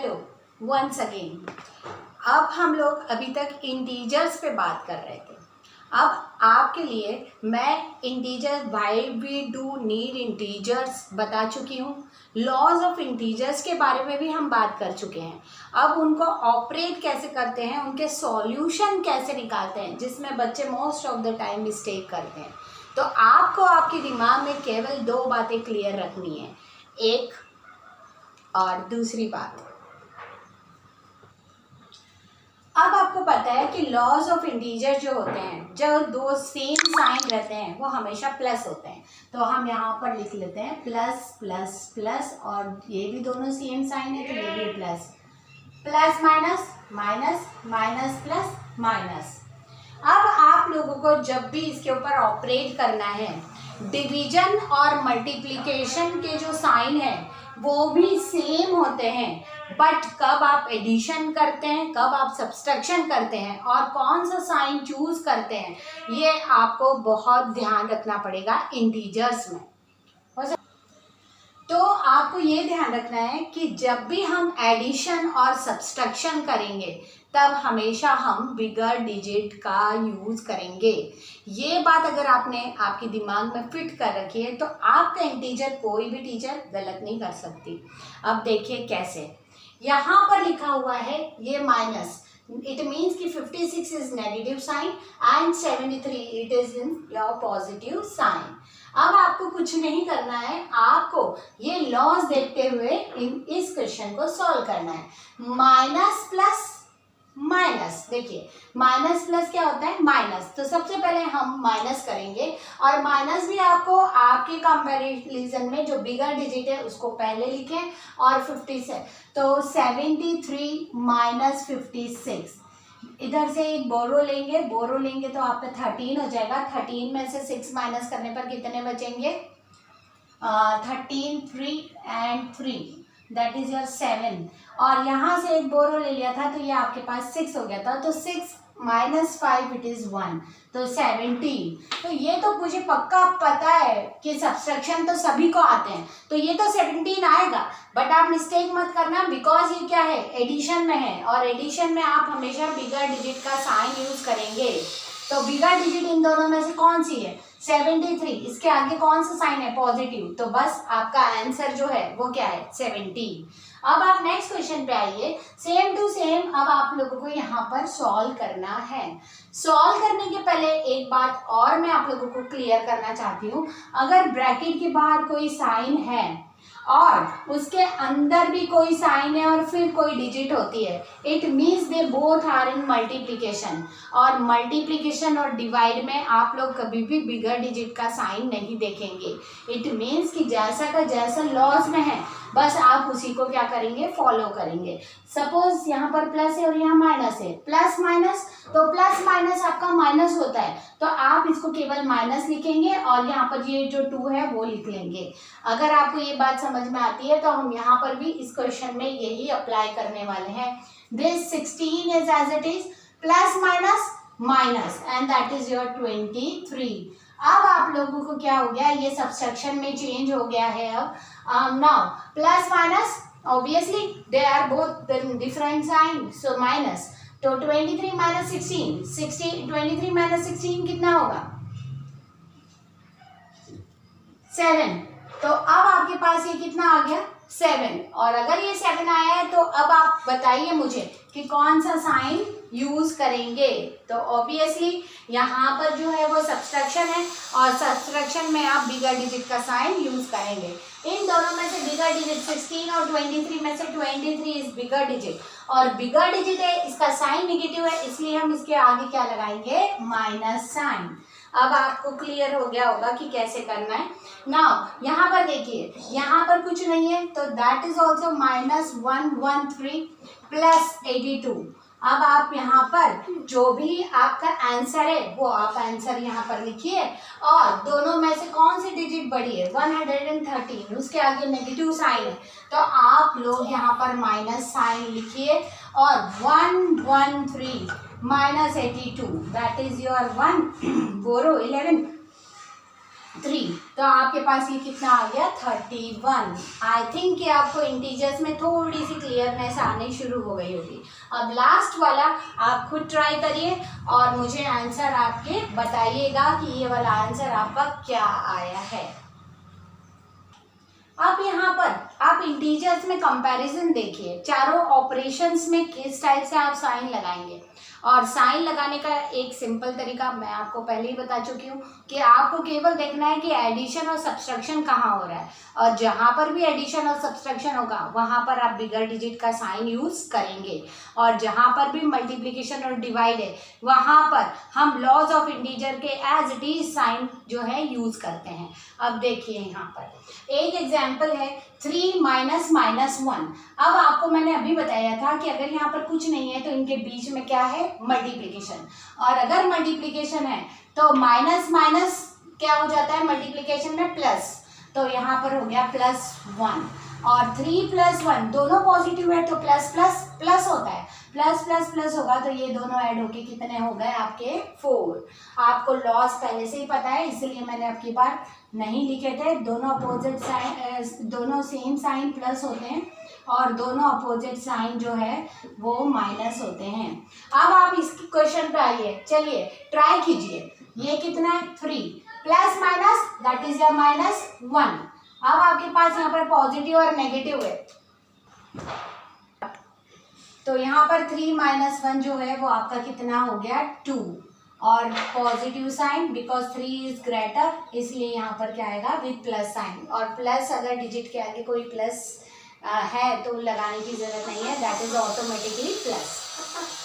Hello once again. अब हम लोग अभी तक इंटीजर्स पे बात कर रहे थे। अब आपके लिए मैं integer why we do need integers बता चुकी हूँ। लॉज ऑफ इंटीजर्स के बारे में भी हम बात कर चुके हैं। अब उनको ऑपरेट कैसे करते हैं, उनके सॉल्यूशन कैसे निकालते हैं, जिसमें बच्चे most of the time mistake करते हैं। तो आपको आपके दिमाग में केवल दो बातें क्लियर रखनी है, एक और दूसरी बात। अब आपको पता है कि लॉज ऑफ इंटीजर जो होते हैं, जो दो सेम साइन रहते हैं वो हमेशा प्लस होते हैं। तो हम यहाँ पर लिख लेते हैं प्लस प्लस प्लस, और ये भी दोनों सेम साइन है तो ये भी plus plus minus minus minus plus minus. अब आप लोगों को जब भी इसके ऊपर ऑपरेट करना है, डिवीजन और मल्टीप्लिकेशन के जो साइन है वो भी सेम होते हैं, बट कब आप एडिशन करते हैं, कब आप सब्सट्रैक्शन करते हैं और कौन सा साइन चूज करते हैं, ये आपको बहुत ध्यान रखना पड़ेगा इंटीजर्स में। तो आपको ये ध्यान रखना है कि जब भी हम एडिशन और सब्सट्रैक्शन करेंगे तब हमेशा हम बिगर डिजिट का यूज़ करेंगे। ये बात अगर आपने आपके दिमाग में फिट कर रखी है तो आपका इंटीजर कोई भी टीचर गलत नहीं कर सकती। अब देखिए कैसे, यहाँ पर लिखा हुआ है ये माइनस, इट मीन्स कि 56 is negative sign and 73 it is in your positive sign. अब आपको कुछ नहीं करना है, आपको ये लॉज देखते हुए इस क्वेश्चन को सॉल्व करना है। माइनस प्लस माइनस, देखिए माइनस प्लस क्या होता है, माइनस। तो सबसे पहले हम माइनस करेंगे, और माइनस भी आपको आपके कंपैरिजन में जो बिगर डिजिट है उसको पहले लिखें, और 50 से तो 73 माइनस 56, इधर से एक बोरो लेंगे तो आपका 13 हो जाएगा। 13 में से 6 माइनस करने पर कितने बचेंगे, 13 3 एंड 3 दैट इज योर 7, और यहाँ से एक बोरो ले लिया था तो ये आपके पास 6 हो गया था। तो 6 माइनस 5 इट इज़ 1, तो 17। तो ये तो मुझे पक्का पता है कि सब्सट्रैक्शन तो सभी को आते हैं, तो ये तो 17 आएगा। बट आप मिस्टेक मत करना, बिकॉज ये क्या है, एडिशन में है, और एडिशन में आप हमेशा बिगर डिजिट का साइन यूज करेंगे। तो बिगर डिजिट इन दोनों में से कौन सी है, 73, इसके आगे कौन सा साइन है, पॉजिटिव, तो बस आपका आंसर जो है वो क्या है, 70। अब आप नेक्स्ट क्वेश्चन पे आइए, सेम टू सेम अब आप लोगों को यहाँ पर सॉल्व करना है। सॉल्व करने के पहले एक बात और मैं आप लोगों को क्लियर करना चाहती हूँ, अगर ब्रैकेट के बाहर कोई साइन है और उसके अंदर भी कोई साइन है और फिर कोई डिजिट होती है, it means they both are in multiplication. और मल्टीप्लिकेशन और डिवाइड में आप लोग कभी भी बिगर डिजिट का साइन नहीं देखेंगे। इट मीन्स कि जैसा का जैसा लॉज में है बस आप उसी को क्या करेंगे, फॉलो करेंगे। सपोज यहाँ पर प्लस है और यहाँ माइनस है, प्लस माइनस, तो प्लस माइनस आपका माइनस होता है, तो आप इसको केवल माइनस लिखेंगे और यहाँ पर ये जो 2 है वो लिख लेंगे। अगर आपको ये बात समझ में आती है तो हम यहाँ पर भी इस क्वेश्चन में यही अप्लाई करने वाले हैं। This 16 is as it is, plus minus minus, and that is your 23। अब आप लोगों को क्या हो गया, ये सब्सट्रैक्शन में चेंज हो गया है। अब now plus minus obviously they are both different sign, so minus, तो 23 माइनस 16, 23 माइनस 16 कितना होगा, 7। तो अब आपके पास ये कितना आ गया, 7। और अगर ये 7 आया है तो अब आप बताइए मुझे कि कौन सा साइन यूज करेंगे। तो ऑब्वियसली यहाँ पर जो है वो सब्सट्रैक्शन है, और सब्सट्रैक्शन में आप बिगर डिजिट का साइन यूज करेंगे। इन दोनों में से बिगर डिजिट 16 और 23 में से 23 इज बिगर डिजिट, और बिगर डिजिट है, इसका साइन नेगेटिव है, इसलिए हम इसके आगे क्या लगाएंगे, माइनस साइन। अब आपको क्लियर हो गया होगा कि कैसे करना है। नाउ यहाँ पर देखिए, यहाँ पर कुछ नहीं है तो that is also minus 113 plus 82। अब आप यहाँ पर जो भी आपका आंसर है वो आप आंसर यहाँ पर लिखिए, और दोनों में से कौन सी डिजिट बड़ी है, 113, उसके आगे नेगेटिव साइन है, तो आप लोग यहाँ पर माइनस साइन लिखिए, और 113 -82 दैट इज योर 1 बोरो 11 3 तो आपके पास ये कितना आ गया 31। आई थिंक कि आपको इंटीजर्स में थोड़ी सी क्लियरनेस आनी शुरू हो गई होगी। अब लास्ट वाला आप खुद ट्राई करिए और मुझे आंसर आपके बताइएगा कि ये वाला आंसर आपका क्या आया है। अब यहाँ पर आप इंटीजर्स में कंपैरिजन देखिए, चारों ऑपरेशंस में किस टाइप से आप साइन लगाएंगे। और साइन लगाने का एक सिंपल तरीका मैं आपको पहले ही बता चुकी हूँ कि आपको केवल देखना है कि एडिशन और सब्सट्रैक्शन कहाँ हो रहा है, और जहाँ पर भी एडिशन और सब्सट्रैक्शन होगा वहाँ पर आप बिगर डिजिट का साइन यूज करेंगे, और जहाँ पर भी मल्टीप्लिकेशन और डिवाइड है वहाँ पर हम लॉज ऑफ इंटीजर के एज इट इज साइन जो है यूज करते हैं। अब देखिए यहाँ पर एक एग्जाम्पल है 3 माइनस माइनस 1। अब आपको मैंने अभी बताया था कि अगर यहाँ पर कुछ नहीं है तो इनके बीच में क्या है, मल्टीप्लिकेशन, और अगर मल्टीप्लिकेशन है तो माइनस माइनस क्या हो जाता है मल्टीप्लिकेशन में प्लस, तो यहाँ पर हो गया +1, और 3 + 1 दोनों पॉजिटिव है तो प्लस प्लस प्लस होता है, प्लस प्लस प्लस होगा तो ये दोनों ऐड होके कितने हो गए आपके 4। आपको लॉस पहले से ही पता है इसलिए मैंने आपकी बार नहीं लिखे थे। दोनों अपोजिट साइन, दोनों सेम साइन प्लस होते हैं और दोनों अपोजिट साइन जो है वो माइनस होते हैं। अब आप इसकी क्वेश्चन पे आइए, चलिए ट्राई कीजिए। ये कितना है 3 प्लस माइनस दैट इज या -1। अब आपके पास यहाँ पर पॉजिटिव और नेगेटिव है तो यहाँ पर 3 - 1 जो है वो आपका कितना हो गया 2, और positive sign because 3 is greater इसलिए यहाँ पर क्या आएगा विद प्लस साइन, और प्लस अगर डिजिट के आगे कोई प्लस है तो लगाने की जरूरत नहीं है, that is automatically plus.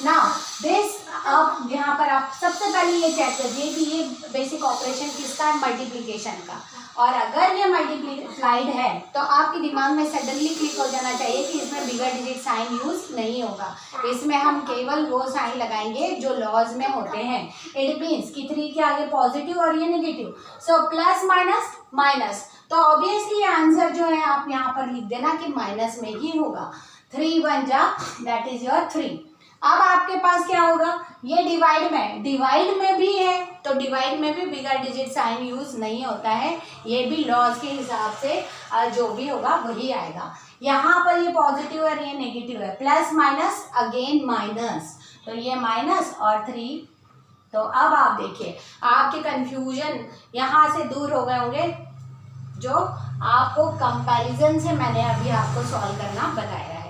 Now this, अब यहाँ पर आप सबसे पहले ये चेक करिए कि ये बेसिक ऑपरेशन किसका है, मल्टीप्लिकेशन का, और अगर ये मल्टीप्लाइड है तो आपके दिमाग में सडनली क्लिक हो जाना चाहिए कि इसमें बिगर डिजिट साइन यूज नहीं होगा, इसमें हम केवल वो साइन लगाएंगे जो लॉज में होते हैं। इट मीन्स कि 3 के आगे पॉजिटिव और ये negative, so plus minus minus, तो ऑब्वियसली आंसर जो है आप यहाँ पर लिख देना कि माइनस में ही होगा। 3 × 1 दैट इज योर 3। अब आपके पास क्या होगा, ये डिवाइड में भी है तो डिवाइड में भी बिगर डिजिट साइन यूज नहीं होता है, ये भी लॉज के हिसाब से जो भी होगा वही आएगा। यहाँ पर ये पॉजिटिव और ये नेगेटिव है, प्लस माइनस अगेन माइनस, तो ये माइनस और 3। तो अब आप देखिए आपके कंफ्यूजन यहाँ से दूर हो गए होंगे जो आपको कंपैरिजन से मैंने अभी आपको सॉल्व करना बताया है।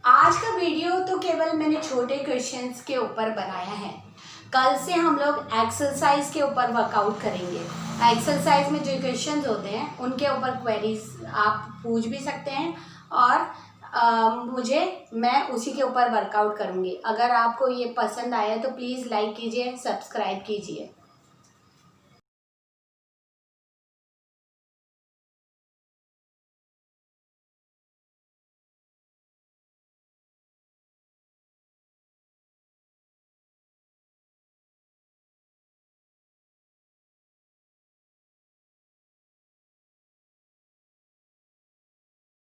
आज का वीडियो तो केवल मैंने छोटे क्वेश्चंस के ऊपर बनाया है, कल से हम लोग एक्सरसाइज के ऊपर वर्कआउट करेंगे। एक्सरसाइज में जो क्वेश्चंस होते हैं उनके ऊपर क्वेरीज आप पूछ भी सकते हैं और मैं उसी के ऊपर वर्कआउट करूँगी। अगर आपको ये पसंद आया तो प्लीज़ लाइक कीजिए, सब्सक्राइब कीजिए।